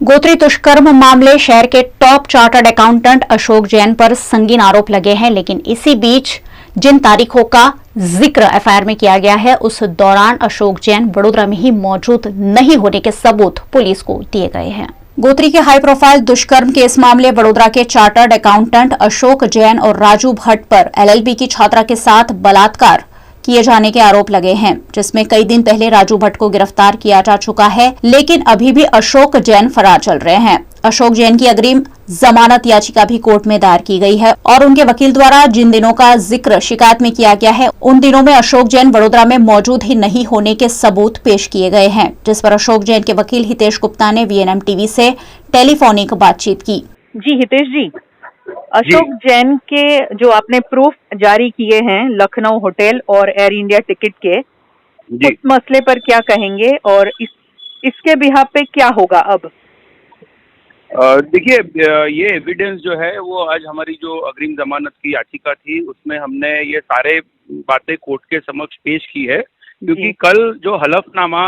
गोत्री दुष्कर्म मामले शहर के top chartered accountant Ashok Jain पर संगीन आरोप लगे हैं, लेकिन इसी बीच जिन तारीखों का जिक्र एफआईआर में किया गया है उस दौरान अशोक जैन वडोदरा में ही मौजूद नहीं होने के सबूत पुलिस को दिए गए हैं। गोत्री के हाई प्रोफाइल दुष्कर्म के इस मामले वडोदरा के चार्टर्ड अकाउंटेंट अशोक जैन और राजू भट्ट पर एलएलबी की छात्रा के साथ बलात्कार किए जाने के आरोप लगे हैं, जिसमें कई दिन पहले राजू भट्ट को गिरफ्तार किया जा चुका है, लेकिन अभी भी अशोक जैन फरार चल रहे हैं। अशोक जैन की अग्रिम जमानत याचिका भी कोर्ट में दायर की गई है और उनके वकील द्वारा जिन दिनों का जिक्र शिकायत में किया गया है उन दिनों में अशोक जैन वडोदरा में मौजूद ही नहीं होने के सबूत पेश किए गए हैं, जिस पर अशोक जैन के वकील हितेश गुप्ता ने वीएनएम टीवी से टेलीफोनिक बातचीत की। जी हितेश जी, अशोक जैन के जो आपने प्रूफ जारी किए हैं लखनऊ होटल और एयर इंडिया टिकट के, उस मसले पर क्या कहेंगे और इसके बिहाफ पे क्या होगा अब? देखिए, ये एविडेंस जो है वो आज हमारी जो अग्रिम जमानत की याचिका थी उसमें हमने ये सारे बातें कोर्ट के समक्ष पेश की है, क्योंकि कल जो हलफनामा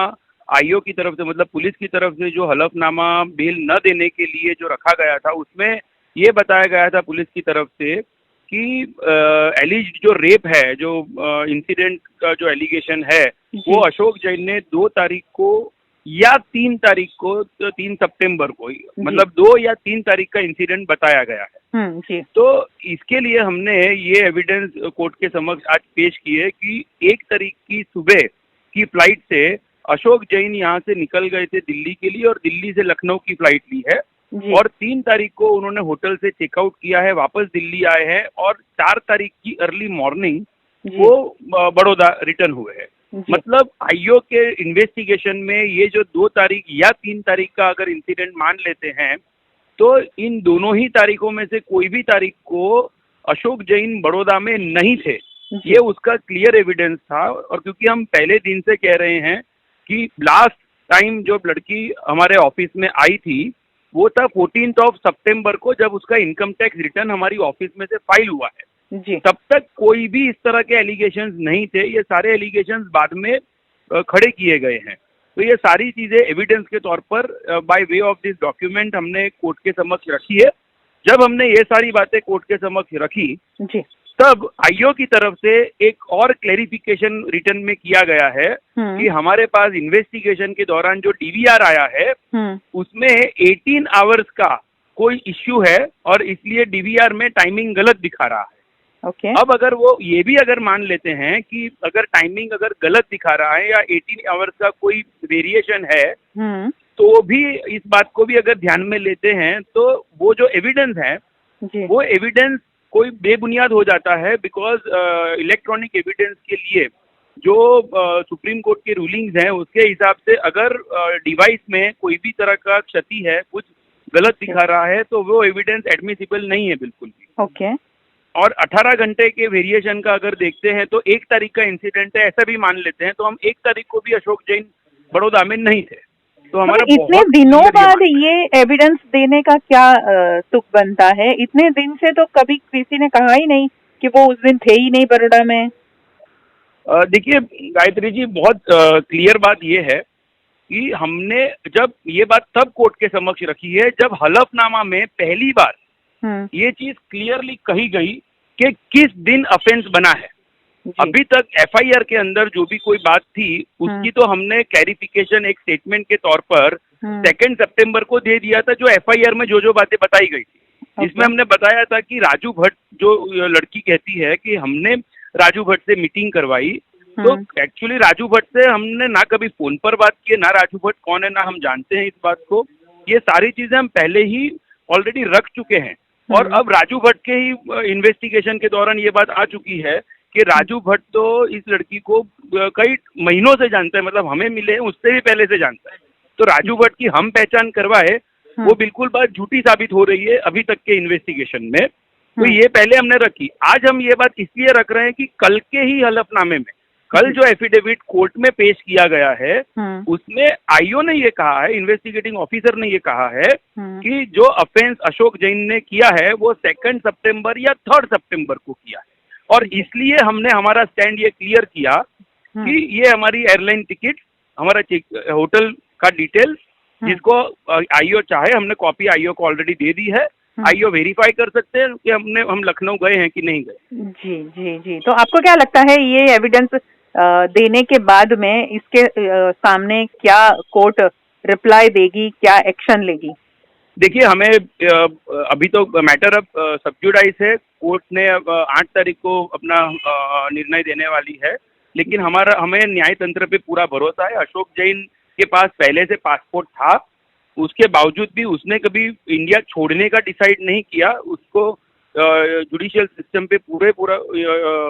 आईओ की तरफ से मतलब पुलिस की तरफ से जो हलफनामा बेल न देने के लिए जो रखा गया था उसमें ये बताया गया था पुलिस की तरफ से कि एलिज्ड जो रेप है, जो इंसिडेंट का जो एलिगेशन है वो अशोक जैन ने 2 तारीख को या 3 तारीख को, 3 सितंबर को, मतलब 2 या 3 तारीख का इंसिडेंट बताया गया है। जी। तो इसके लिए हमने ये एविडेंस कोर्ट के समक्ष आज पेश की है कि 1 तारीख की सुबह की फ्लाइट से अशोक जैन यहाँ से निकल गए थे दिल्ली के लिए और दिल्ली से लखनऊ की फ्लाइट ली है और 3 तारीख को उन्होंने होटल से चेकआउट किया है, वापस दिल्ली आए हैं और 4 तारीख की अर्ली मॉर्निंग वो बड़ौदा रिटर्न हुए हैं। मतलब आईओ के इन्वेस्टिगेशन में ये जो 2 तारीख या 3 तारीख का अगर इंसिडेंट मान लेते हैं तो इन दोनों ही तारीखों में से कोई भी तारीख को अशोक जैन बड़ौदा में नहीं थे, ये उसका क्लियर एविडेंस था। और क्योंकि हम पहले दिन से कह रहे हैं कि लास्ट टाइम जो लड़की हमारे ऑफिस में आई थी वो था 14 सितंबर को, जब उसका इनकम टैक्स रिटर्न हमारी ऑफिस में से फाइल हुआ है। तब तक कोई भी इस तरह के एलिगेशंस नहीं थे, ये सारे एलिगेशंस बाद में खड़े किए गए हैं। तो ये सारी चीजें एविडेंस के तौर पर by way of this document हमने कोर्ट के समक्ष रखी है। जब हमने ये सारी बातें कोर्ट के समक्ष रखी तब आईओ की तरफ से एक और क्लेरिफिकेशन रिटर्न में किया गया है कि हमारे पास इन्वेस्टिगेशन के दौरान जो डीवीआर आया है उसमें 18 आवर्स का कोई इश्यू है और इसलिए डीवीआर में टाइमिंग गलत दिखा रहा है। अब अगर वो ये भी अगर मान लेते हैं कि अगर टाइमिंग अगर गलत दिखा रहा है या 18 आवर्स का कोई वेरिएशन है तो भी इस बात को भी अगर ध्यान में लेते हैं तो वो जो एविडेंस है वो एविडेंस कोई बेबुनियाद हो जाता है, बिकॉज इलेक्ट्रॉनिक एविडेंस के लिए जो सुप्रीम कोर्ट के रूलिंग्स हैं उसके हिसाब से अगर डिवाइस में कोई भी तरह का क्षति है, कुछ गलत दिखा रहा है तो वो एविडेंस एडमिसिबल नहीं है बिल्कुल भी। और 18 घंटे के वेरिएशन का अगर देखते हैं तो 1 तारीख का इंसिडेंट है ऐसा भी मान लेते हैं तो हम 1 तारीख को भी अशोक जैन बड़ौदा में नहीं थे। तो हमारा इतने दिनों बाद ये एविडेंस देने का क्या तुक बनता है? इतने दिन से तो कभी किसी ने कहा ही नहीं कि वो उस दिन थे ही नहीं बड़ौदा में। देखिए गायत्री जी, बहुत क्लियर बात ये है कि हमने जब ये बात तब कोर्ट के समक्ष रखी है जब हलफनामा में पहली बार ये चीज क्लियरली कही गई कि किस दिन ऑफेंस बना है। अभी तक एफआईआर के अंदर जो भी कोई बात थी उसकी तो हमने क्लैरिफिकेशन एक स्टेटमेंट के तौर पर 2 सितंबर को दे दिया था, जो एफआईआर में जो बातें बताई गई थी। इसमें हमने बताया था कि राजू भट्ट, जो लड़की कहती है कि हमने राजू भट्ट से मीटिंग करवाई, तो एक्चुअली राजू भट्ट से हमने ना कभी फोन पर बात की, ना राजू भट्ट कौन है ना हम जानते हैं इस बात को। ये सारी चीजें हम पहले ही ऑलरेडी रख चुके हैं और अब राजू भट्ट के ही इन्वेस्टिगेशन के दौरान ये बात आ चुकी है कि राजू भट्ट तो इस लड़की को कई महीनों से जानता है, मतलब हमें मिले उससे भी पहले से जानता है। तो राजू भट्ट की हम पहचान करवाए वो बिल्कुल बात झूठी साबित हो रही है अभी तक के इन्वेस्टिगेशन में। तो ये पहले हमने रखी। आज हम ये बात इसलिए रख रहे हैं कि कल के ही हलफनामे में, कल जो एफिडेविट कोर्ट में पेश किया गया है उसमें आईओ ने ये कहा है, इन्वेस्टिगेटिंग ऑफिसर ने ये कहा है कि जो ऑफेंस अशोक जैन ने किया है वो 2 सितंबर या 3 सितंबर को किया है। और इसलिए हमने हमारा स्टैंड ये क्लियर किया कि ये हमारी एयरलाइन टिकट, हमारा होटल का डिटेल जिसको आईओ चाहे, हमने कॉपी आईओ को ऑलरेडी दे दी है, आईओ वेरीफाई कर सकते हैं कि हम लखनऊ गए हैं कि नहीं गए। जी जी जी, तो आपको क्या लगता है ये एविडेंस देने के बाद में इसके सामने क्या कोर्ट रिप्लाई देगी, क्या एक्शन लेगी? देखिए, हमें अभी तो मैटर अब सब्जुडाइज है, कोर्ट ने 8 तारीख को अपना निर्णय देने वाली है, लेकिन हमें न्याय तंत्र पे पूरा भरोसा है। अशोक जैन के पास पहले से पासपोर्ट था, उसके बावजूद भी उसने कभी इंडिया छोड़ने का डिसाइड नहीं किया। उसको जुडिशियल सिस्टम पे पूरा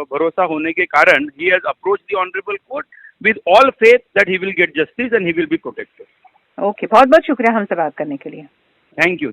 भरोसा होने के कारण he has approach the honourable court with all faith that he will get justice and he will be protected. Okay, बहुत बहुत शुक्रिया हमसे बात करने के लिए। Thank you.